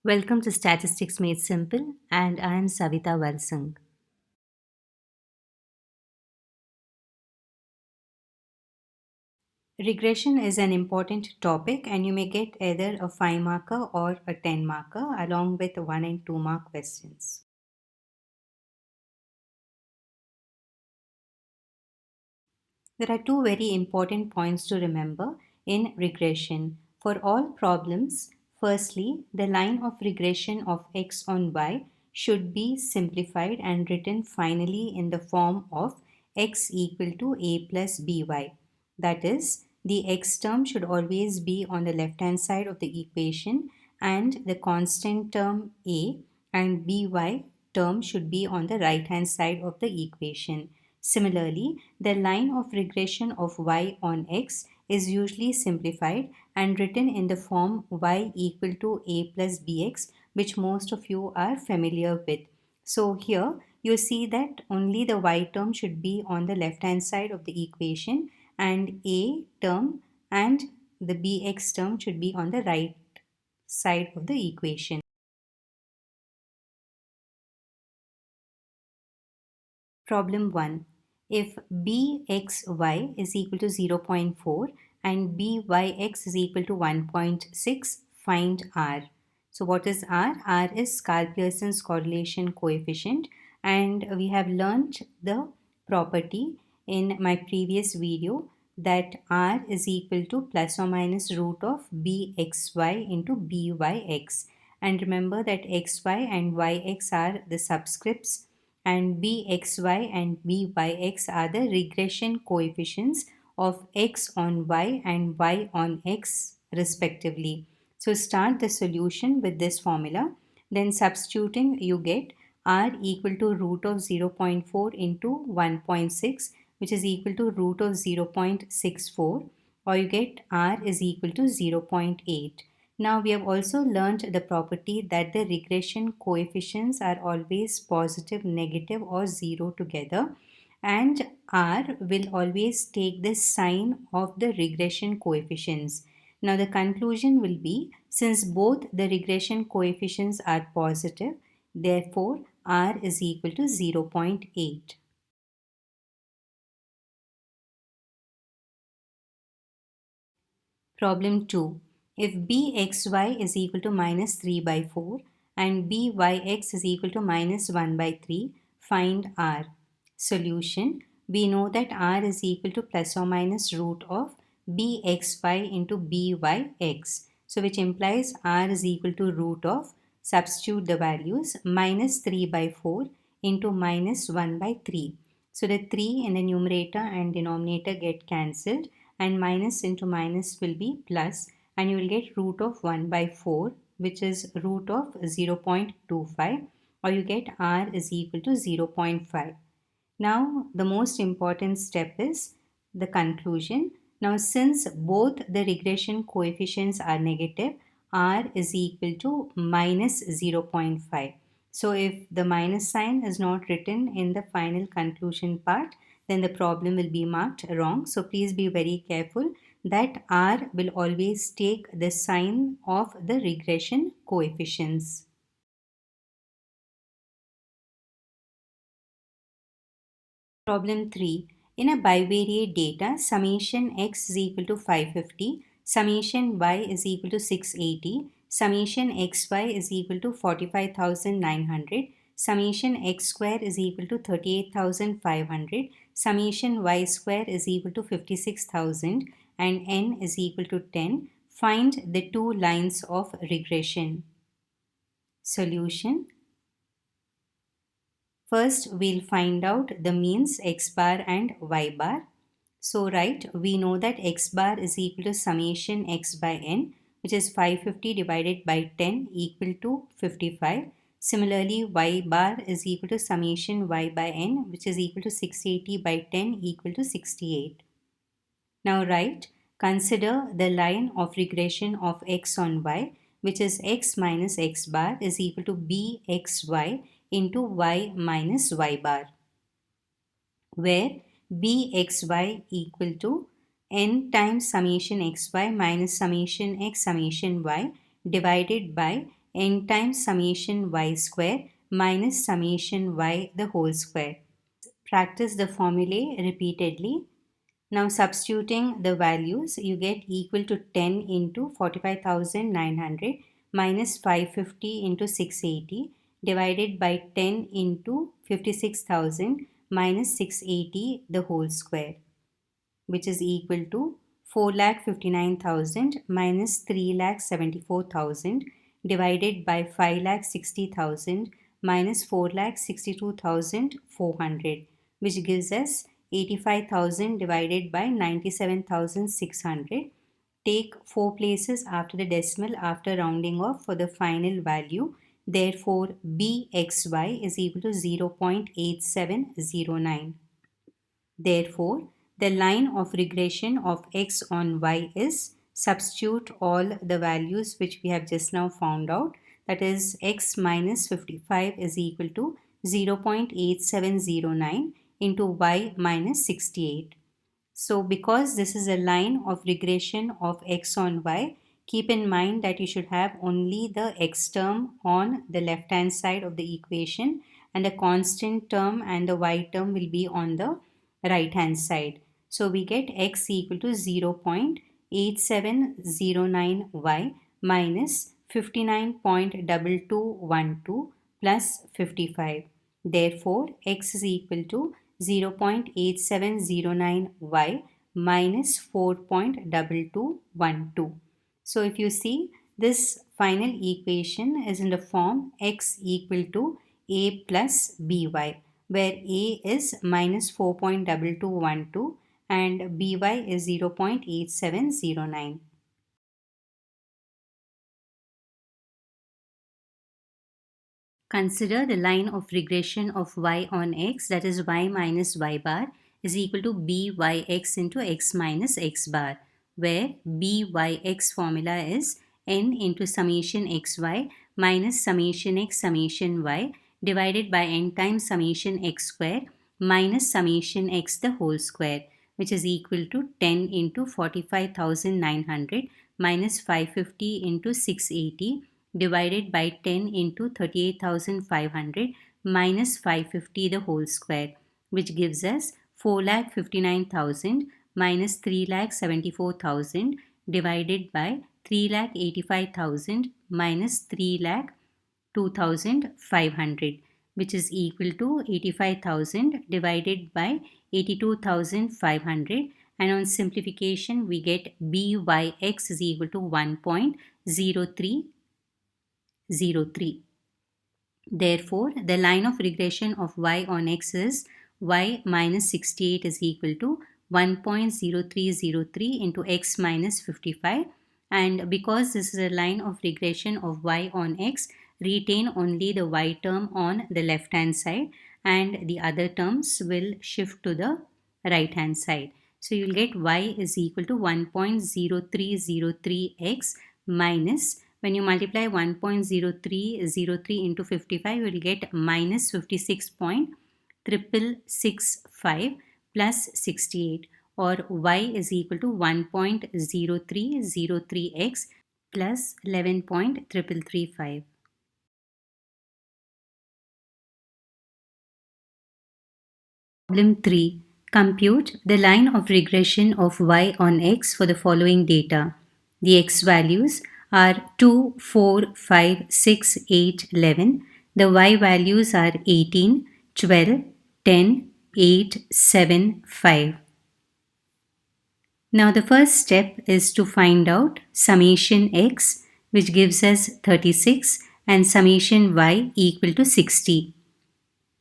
Welcome to Statistics Made Simple, and I am Savita Valsang. Regression is an important topic, and you may get either a 5 marker or a 10 marker along with 1 and 2 mark questions. There are two very important points to remember in regression. For all problems, firstly, the line of regression of x on y should be simplified and written finally in the form of x equal to a plus by. That is, the x term should always be on the left hand side of the equation and the constant term a and by term should be on the right hand side of the equation. Similarly, the line of regression of y on x is usually simplified and written in the form y equal to a plus bx, which most of you are familiar with. So here you see that only the y term should be on the left hand side of the equation and a term and the bx term should be on the right side of the equation. Problem 1. If bxy is equal to 0.4 and byx is equal to 1.6, find r. So what is r? R is Karl-Pearson's correlation coefficient, and we have learned the property in my previous video that r is equal to plus or minus root of bxy into byx. And remember that xy and yx are the subscripts and bxy and byx are the regression coefficients of x on y and y on x respectively. So start the solution with this formula. Then substituting you get r equal to root of 0.4 into 1.6, which is equal to root of 0.64, or you get r is equal to 0.8. Now we have also learned the property that the regression coefficients are always positive, negative or zero together, and r will always take the sign of the regression coefficients. Now the conclusion will be, since both the regression coefficients are positive, therefore r is equal to 0.8. Problem 2. If bxy is equal to minus 3 by 4 and byx is equal to minus 1 by 3, find r. Solution. We know that r is equal to plus or minus root of bxy into byx. So which implies r is equal to root of, substitute the values, minus 3 by 4 into minus 1 by 3. So the 3 in the numerator and denominator get cancelled, and minus into minus will be plus, and you will get root of 1 by 4, which is root of 0.25, or you get r is equal to 0.5. Now the most important step is the conclusion. Now since both the regression coefficients are negative, r is equal to minus 0.5. So if the minus sign is not written in the final conclusion part, then the problem will be marked wrong. So please be very careful that r will always take the sign of the regression coefficients. Problem 3. In a bivariate data, summation x is equal to 550, summation y is equal to 680, summation xy is equal to 45,900, summation x square is equal to 38,500, summation y square is equal to 56,000, and n is equal to 10. Find the two lines of regression. Solution. First, we'll find out the means x bar and y bar. So, right, we know that x bar is equal to summation x by n, which is 550 divided by 10 equal to 55. Similarly, y bar is equal to summation y by n, which is equal to 680 by 10 equal to 68. Now, right, consider the line of regression of x on y, which is x minus x bar is equal to bxy into y minus y bar, where bxy equal to n times summation xy minus summation x summation y divided by n times summation y square minus summation y the whole square. Practice the formulae repeatedly. Now substituting the values, you get equal to 10 into 45,900 minus 550 into 680 divided by 10 into 56,000 minus 680 the whole square, which is equal to 4,59,000 minus 3,74,000 divided by 5,60,000 minus 4,62,400, which gives us 85,000 divided by 97,600. Take 4 places after the decimal after rounding off for the final value. Therefore, bxy is equal to 0.8709. Therefore, the line of regression of x on y is, substitute all the values which we have just now found out, that is x minus 55 is equal to 0.8709 into y minus 68. So because this is a line of regression of x on y, keep in mind that you should have only the x term on the left hand side of the equation and a constant term and the y term will be on the right hand side. So we get x equal to 0.8709y minus 59.2212 plus 55. Therefore, x is equal to 0.8709y minus 4.2212. So if you see, this final equation is in the form x equal to a plus by, where a is minus 4.2212 and by is 0.8709. Consider the line of regression of y on x, that is y minus y bar is equal to byx into x minus x bar, where byx formula is n into summation xy minus summation x summation y divided by n times summation x square minus summation x the whole square, which is equal to 10 into 45,900 minus 550 into 680 divided by 10 into 38,500 minus 550 the whole square, which gives us 4,59,000 minus 3,74,000 divided by 3,85,000 minus 3,02,500, which is equal to 85,000 divided by 82,500, and on simplification we get byx is equal to 1.0303. Therefore, the line of regression of y on x is y minus 68 is equal to 1.0303 into x minus 55, and because this is a line of regression of y on x, retain only the y term on the left hand side and the other terms will shift to the right hand side. So you'll get y is equal to 1.0303x minus, when you multiply 1.0303 into 55, you will get minus 56.665 plus 68, or y is equal to 1.0303x plus 11.3335. Problem 3. Compute the line of regression of y on x for the following data. The x values are 2, 4, 5, 6, 8, 11. The y values are 18, 12, 10, 8, 7, 5. Now the first step is to find out summation x, which gives us 36, and summation y equal to 60.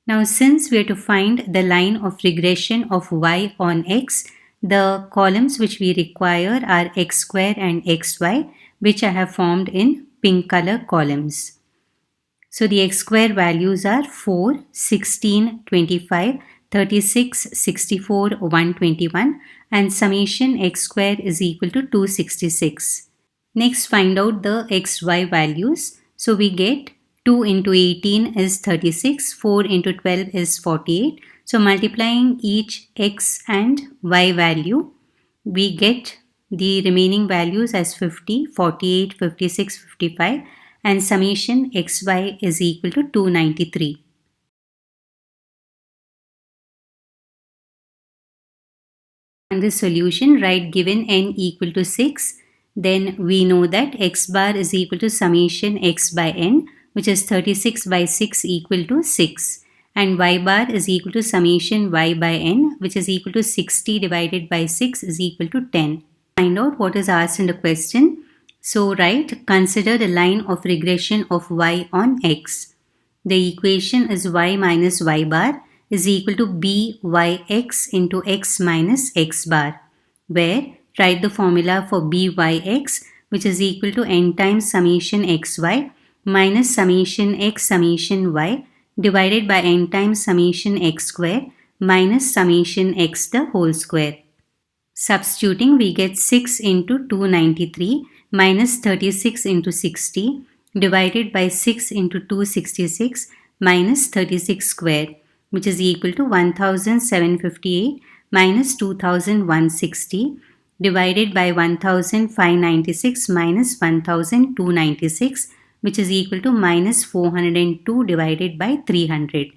Now since we are to find the line of regression of y on x, the columns which we require are x square and xy, which I have formed in pink color columns. So the x square values are 4, 16, 25, 36, 64, 121, and summation x square is equal to 266. Next, find out the xy values. So we get 2 into 18 is 36, 4 into 12 is 48. So multiplying each x and y value, we get the remaining values as 50, 48, 56, 55, and summation xy is equal to 293. And the solution, write given n equal to 6, then we know that x bar is equal to summation x by n, which is 36 by 6 equal to 6, and y bar is equal to summation y by n, which is equal to 60 divided by 6 is equal to 10. Find out what is asked in the question. So write, consider the line of regression of y on x. The equation is y minus y bar is equal to byx into x minus x bar, where write the formula for byx, which is equal to n times summation xy minus summation x summation y divided by n times summation x square minus summation x the whole square. Substituting, we get 6 into 293 minus 36 into 60 divided by 6 into 266 minus 36 square, which is equal to 1758 minus 2160 divided by 1596 minus 1296, which is equal to minus 402 divided by 300.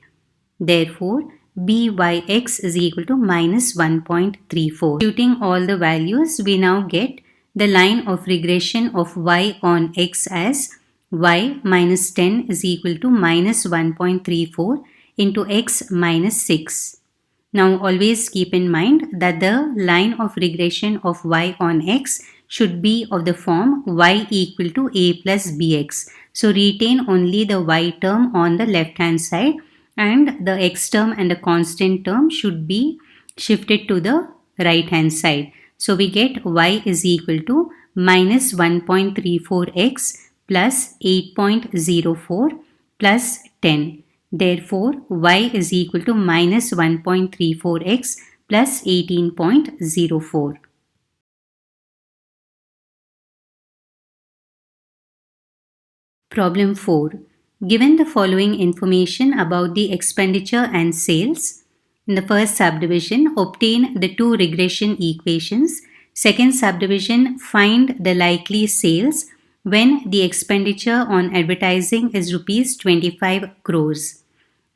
Therefore, byx is equal to minus 1.34. Substituting all the values, we now get the line of regression of y on x as y minus 10 is equal to minus 1.34 into x minus 6. Now always keep in mind that the line of regression of y on x should be of the form y equal to a plus bx. So retain only the y term on the left hand side, and the x term and the constant term should be shifted to the right hand side. So we get y is equal to minus 1.34x plus 8.04 plus 10. Therefore, y is equal to minus 1.34x plus 18.04. Problem 4. Given the following information about the expenditure and sales, in the first subdivision, obtain the two regression equations. Second subdivision, find the likely sales when the expenditure on advertising is rupees 25 crores.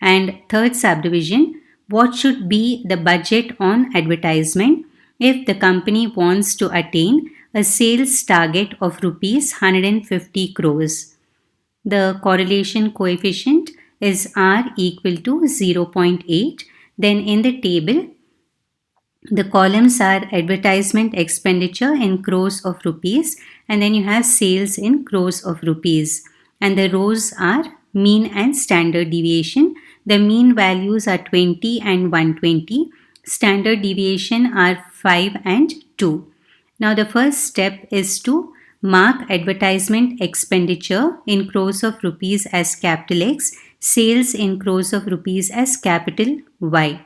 And third subdivision, what should be the budget on advertisement if the company wants to attain a sales target of rupees 150 crores. The correlation coefficient is R equal to 0.8. Then in the table, the columns are advertisement expenditure in crores of rupees, and then you have sales in crores of rupees. And the rows are mean and standard deviation. The mean values are 20 and 120. Standard deviation are 5 and 2. Now the first step is to mark advertisement expenditure in crores of rupees as capital X, sales in crores of rupees as capital Y.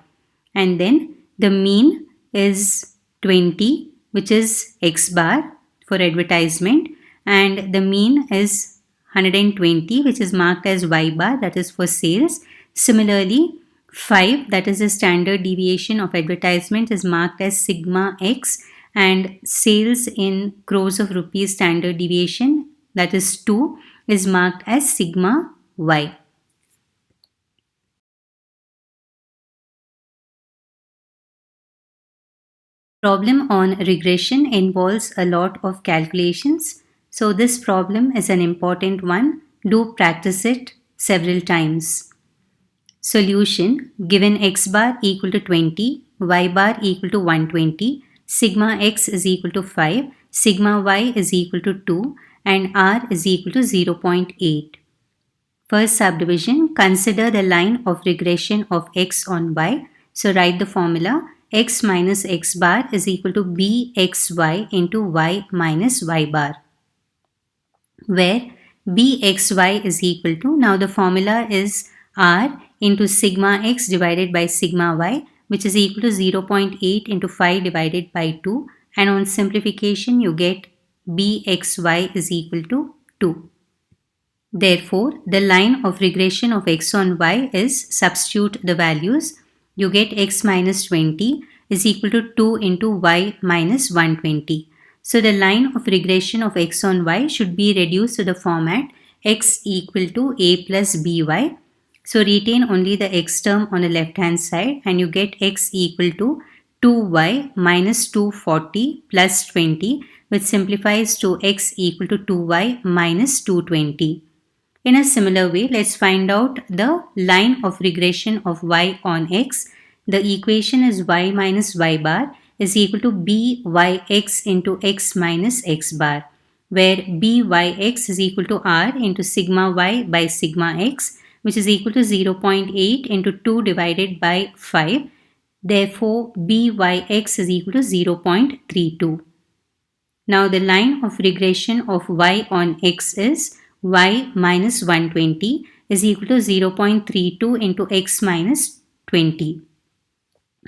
And then the mean is 20, which is X bar for advertisement, and the mean is 120, which is marked as Y bar, that is for sales. Similarly, 5, that is the standard deviation of advertisement, is marked as sigma X, and sales in crores of rupees standard deviation, that is 2, is marked as sigma Y. Problem on regression involves a lot of calculations. So this problem is an important one. Do practice it several times. Solution: given x bar equal to 20, y bar equal to 120, sigma x is equal to 5, sigma y is equal to 2, and r is equal to 0.8. First subdivision, consider the line of regression of x on y. So write the formula: x minus x bar is equal to bxy into y minus y bar, where bxy is equal to, now the formula is r into sigma x divided by sigma y, which is equal to 0.8 into 5 divided by 2, and on simplification you get bxy is equal to 2. Therefore, the line of regression of x on y is, substitute the values, you get x minus 20 is equal to 2 into y minus 120. So the line of regression of x on y should be reduced to the format x equal to a plus by. So retain only the x term on the left hand side and you get x equal to 2y minus 240 plus 20, which simplifies to x equal to 2y minus 220. In a similar way, let's find out the line of regression of y on x. The equation is y minus y bar is equal to byx into x minus x bar, where byx is equal to r into sigma y by sigma x, which is equal to 0.8 into 2 divided by 5. Therefore, byx is equal to 0.32. Now the line of regression of y on x is y minus 120 is equal to 0.32 into x minus 20.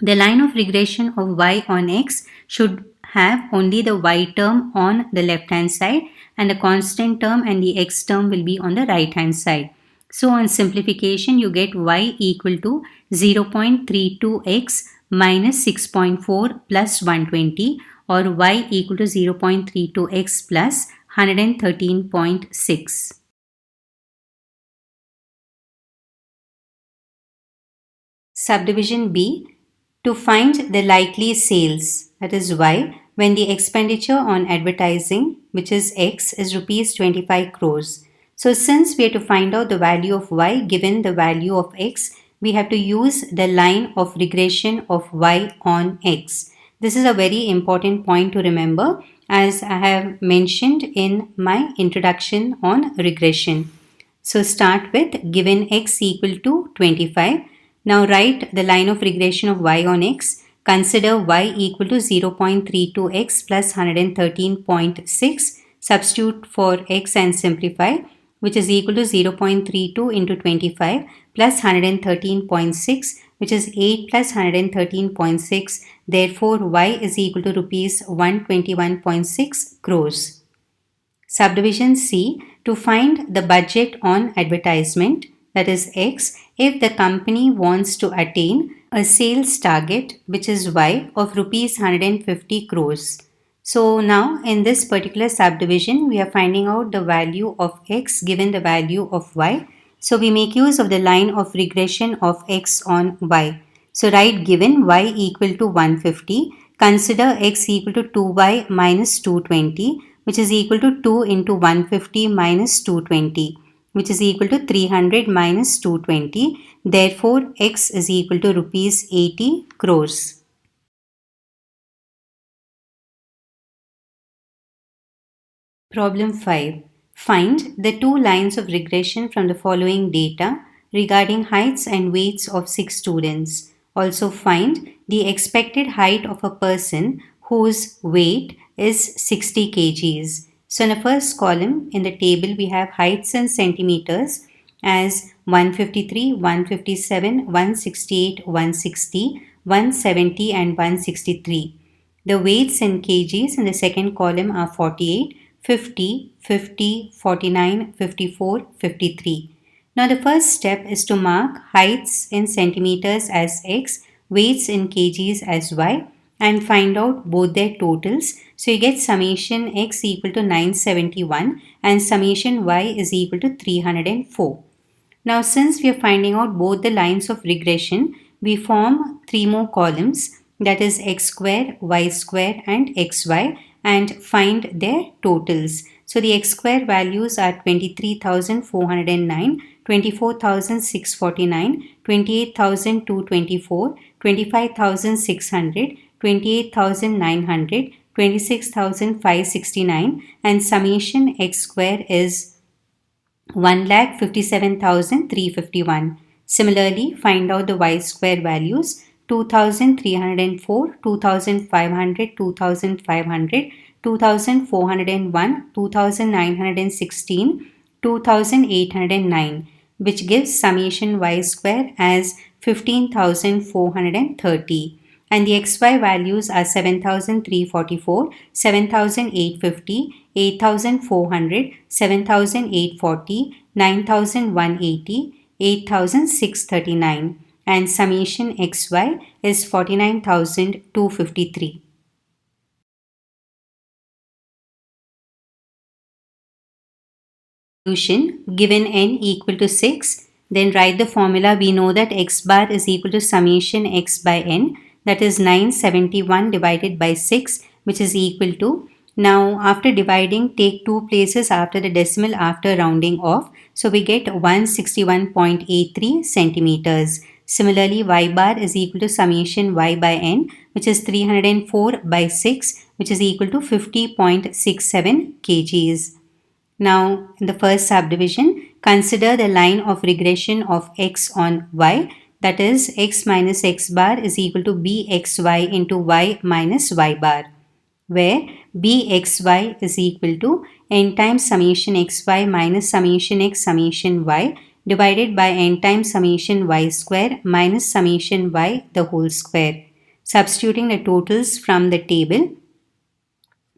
The line of regression of y on x should have only the y term on the left hand side and the constant term and the x term will be on the right hand side. So on simplification you get y equal to 0.32x minus 6.4 plus 120 or y equal to 0.32x plus 113.6. Subdivision B. To find the likely sales, that is y, when the expenditure on advertising, which is x, is rupees 25 crores. So since we have to find out the value of y given the value of x, we have to use the line of regression of y on x. This is a very important point to remember as I have mentioned in my introduction on regression. So start with given x equal to 25. Now write the line of regression of y on x. Consider y equal to 0.32x plus 113.6. Substitute for x and simplify, which is equal to 0.32 into 25 plus 113.6, which is 8 plus 113.6. Therefore, y is equal to rupees 121.6 crores. Subdivision C. To find the budget on advertisement, that is x, if the company wants to attain a sales target which is y of rupees 150 crores. So now in this particular subdivision we are finding out the value of x given the value of y. So we make use of the line of regression of x on y. So write given y equal to 150, consider x equal to 2y minus 220, which is equal to 2 into 150 minus 220, which is equal to 300 minus 220. Therefore, x is equal to rupees 80 crores. Problem 5. Find the two lines of regression from the following data regarding heights and weights of 6 students. Also find the expected height of a person whose weight is 60 kgs. So in the first column in the table we have heights in centimeters as 153, 157, 168, 160, 170 and 163. The weights in kgs in the second column are 48, 50, 50, 49, 54, 53. Now the first step is to mark heights in centimeters as x, weights in kgs as y and find out both their totals. So you get summation x equal to 971 and summation y is equal to 304. Now since we are finding out both the lines of regression, we form three more columns, that is x square, y square and xy, and find their totals. So the x square values are 23,409, 24,649, 28,224, 25,600, 28,900, 26,569 and summation x square is 1,57,351. Similarly, find out the y square values 2,304, 2,500, 2,500, 2,401, 2,916, 2,809, which gives summation y square as 15,430. And the xy values are 7,344, 7,850, 8,400, 7,840, 9,180, 8,639 and summation xy is 49,253. Solution, given n equal to 6, then write the formula. We know that x bar is equal to summation x by n, that is 971 divided by 6, which is equal to, now after dividing, take two places after the decimal after rounding off, so we get 161.83 centimeters. Similarly, y bar is equal to summation y by n, which is 304 by 6, which is equal to 50.67 kgs. Now, in the first subdivision, consider the line of regression of x on y, that is x minus x bar is equal to bxy into y minus y bar, where bxy is equal to n times summation xy minus summation x summation y divided by n times summation y square minus summation y the whole square. Substituting the totals from the table,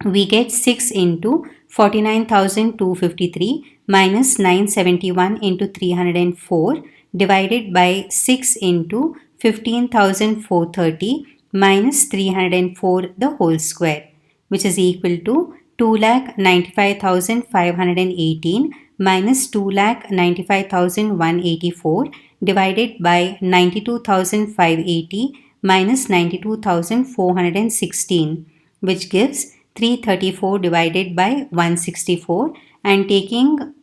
we get 6 into 49,253 minus 971 into 304 divided by 6 into 15,430 minus 304 the whole square, which is equal to 2,95,518 minus 2,95,184 divided by 92,580 minus 92,416, which gives 334 divided by 164, and taking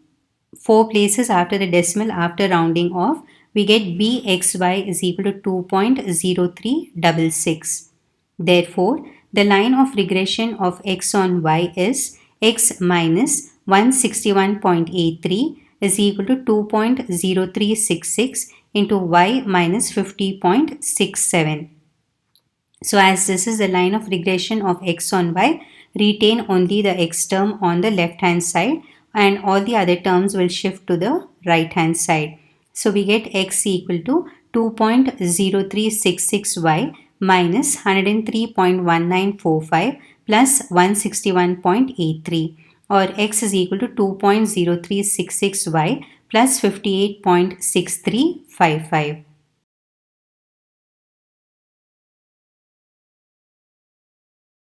4 places after the decimal after rounding off, we get bxy is equal to 2.0366. Therefore, the line of regression of x on y is x minus 161.83 is equal to 2.0366 into y minus 50.67. So as this is the line of regression of x on y, retain only the x term on the left hand side and all the other terms will shift to the right hand side. So we get x equal to 2.0366y minus 103.1945 plus 161.83, or x is equal to 2.0366y plus 58.6355.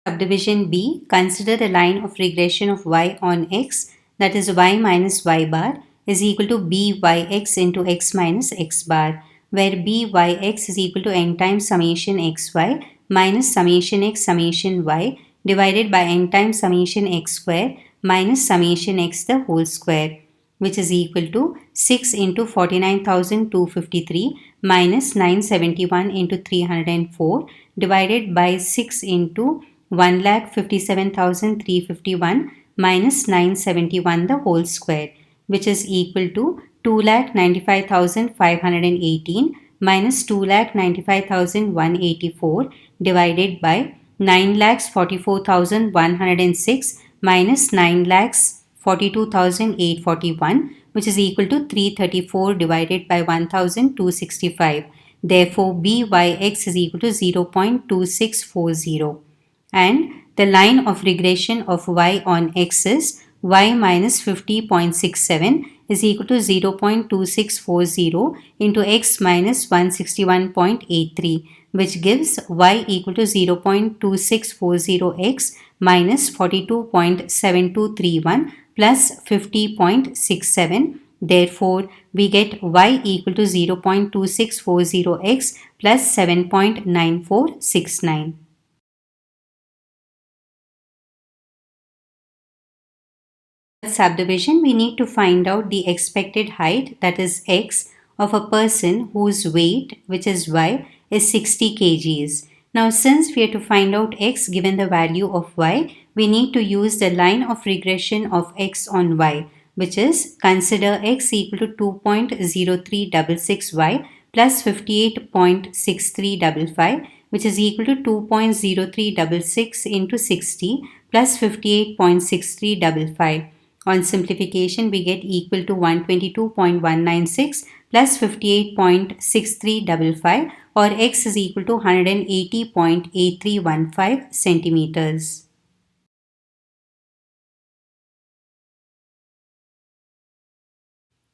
Subdivision B, consider the line of regression of y on x, that is y minus y bar is equal to byx into x minus x bar, where byx is equal to n times summation xy minus summation x summation y divided by n times summation x square minus summation x the whole square, which is equal to 6 into 49,253 minus 971 into 304 divided by 6 into 1,57,351 minus 971 the whole square, which is equal to 2,95,518 minus 2,95,184 divided by 9,44,106 minus 9,42,841, which is equal to 334 divided by 1,265. Therefore, byx is equal to 0.2640. And the line of regression of y on x is y minus 50.67 is equal to 0.2640 into x minus 161.83, which gives y equal to 0.2640x minus 42.7231 plus 50.67. Therefore, we get y equal to 0.2640x plus 7.9469. Subdivision, we need to find out the expected height, that is x, of a person whose weight, which is y, is 60 kgs. Now, since we are to find out x given the value of y, we need to use the line of regression of x on y, which is consider x equal to 2.0366y plus 58.6355, which is equal to 2.0366 into 60 plus 58.6355. On simplification, we get equal to 122.196 plus 58.6355, or x is equal to 180.8315 centimeters.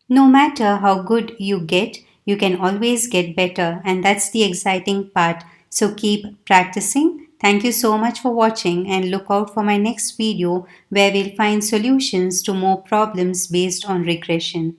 No matter how good you get, you can always get better, and that's the exciting part. So keep practicing Thank you so much for watching and look out for my next video where we'll find solutions to more problems based on regression.